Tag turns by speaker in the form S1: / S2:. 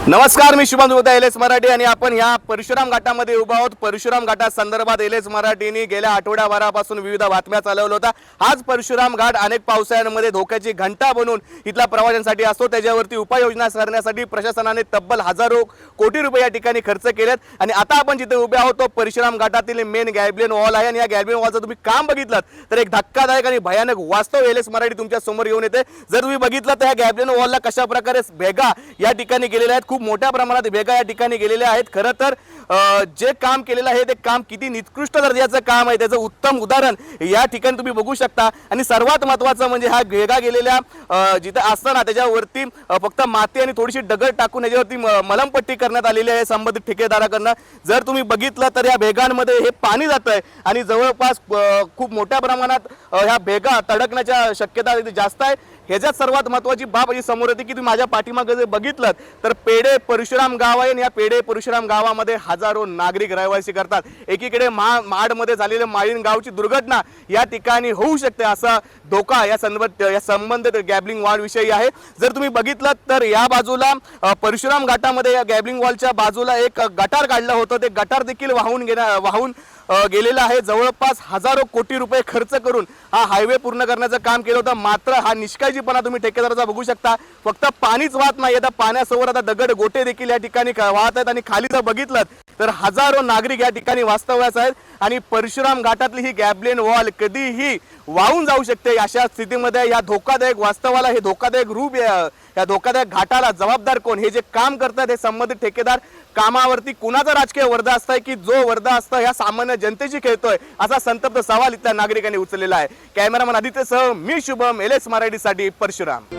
S1: नमस्कार, मी Shubham Dubey, L S Marathi आणि आपण या परशुराम घाटामध्ये उभा आहोत। परशुराम घाटा संदर्भात एल एस मराठीने गेल्या आठवड्याभरापासून विविध बातम्या चालवल्या होत्या। हाच परशुराम घाट अनेक पावसाळ्यांमध्ये धोक्याची घंटा बनून इथल्या प्रवाशांसाठी असतो। त्याच्यावरती उपाययोजना करण्यासाठी प्रशासनाने तब्बल हजारो कोटी रुपये या ठिकाणी खर्च केलेत आणि आता आपण जिथे उभे आहोत तो परशुराम घाटातील मेन गॅब्लियन वॉल आहे आणि या गॅब्लियन वॉलचा तुम्ही काम बघितलं तर एक धक्कादायक आणि भयानक वास्तव एल एस मराठी तुमच्या समोर येऊन येते। जर तुम्ही बघितलं तर या गॅब्लियन वॉलला कशा प्रकारे भेगा या ठिकाणी गेलेल्या आहेत, खूप मोठ्या प्रमाणात भेगा या ठिकाणी गेलेल्या आहेत। खरं तर जे काम केलेलं आहे ते काम किती निकृष्ट दर्जाचं काम आहे त्याचं उत्तम उदाहरण या ठिकाणी तुम्ही बघू शकता। आणि सर्वात महत्त्वाचं म्हणजे हा भेगा गेलेल्या जिथे असताना त्याच्यावरती फक्त माती आणि थोडीशी दगड टाकून याच्यावरती मलमपट्टी करण्यात आलेली आहे संबंधित ठेकेदाराकडून। जर तुम्ही बघितलं तर या भेगांमध्ये हे पाणी जात आहे आणि जवळपास खूप मोठ्या प्रमाणात ह्या भेगा तडकण्याच्या शक्यता जास्त आहे। ह्याच्यात सर्वात महत्त्वाची बाब जी समोर येते की तुम्ही माझ्या पाठीमागे जर बघितलं तर पेडे परशुराम गाव आहे आणि या पेडे परशुराम गावामध्ये हजारो नागरिक रहिवासी करतात। एकीकडे महाडमध्ये झालेल्या माळीण गावची दुर्घटना या ठिकाणी होऊ शकते असा धोका या संबंधित गॅब्लिंग वॉल विषयी आहे। जर तुम्ही बघितलं तर या बाजूला परशुराम घाटामध्ये या गॅब्लिंग वॉलच्या बाजूला एक गटार काढलं होतं, ते गटार देखील वाहून गेलेला आहे। जवळपास हजारो कोटी रुपये खर्च करून हा हायवे पूर्ण करण्याचं काम केलं होतं, मात्र हा निष्काळजीपणा तुम्ही ठेकेदाराचा बघू शकता। फक्त पाणीच वाहत नाही, आता पाण्यासोबत आता दगड गोटे देखील या ठिकाणी वाहत आहेत आणि खाली जर बघितलं तर हजारो नागरिक या ठिकाणी वास्तव्यास आहेत आणि परशुराम घाटातली ही गॅब्लियन वॉल कधीही वाहून जाऊ शकते। अशा स्थितीमध्ये या धोकादायक वास्तवाला, हे धोकादायक रूप, या धोकादायक घाटाला जबाबदार कोण? हे जे काम करतात हे संबंधित ठेकेदार कामावरती कुणाचा राजकीय वर्धा असतंय की जो वर्धा असतं या सामान्य जनतेशी खेळतोय असा संतप्त सवाल इथल्या नागरिकांनी उचललेला आहे। कॅमेरामन आदित्यसह मी शुभम, एल एस मराठीसाठी परशुराम।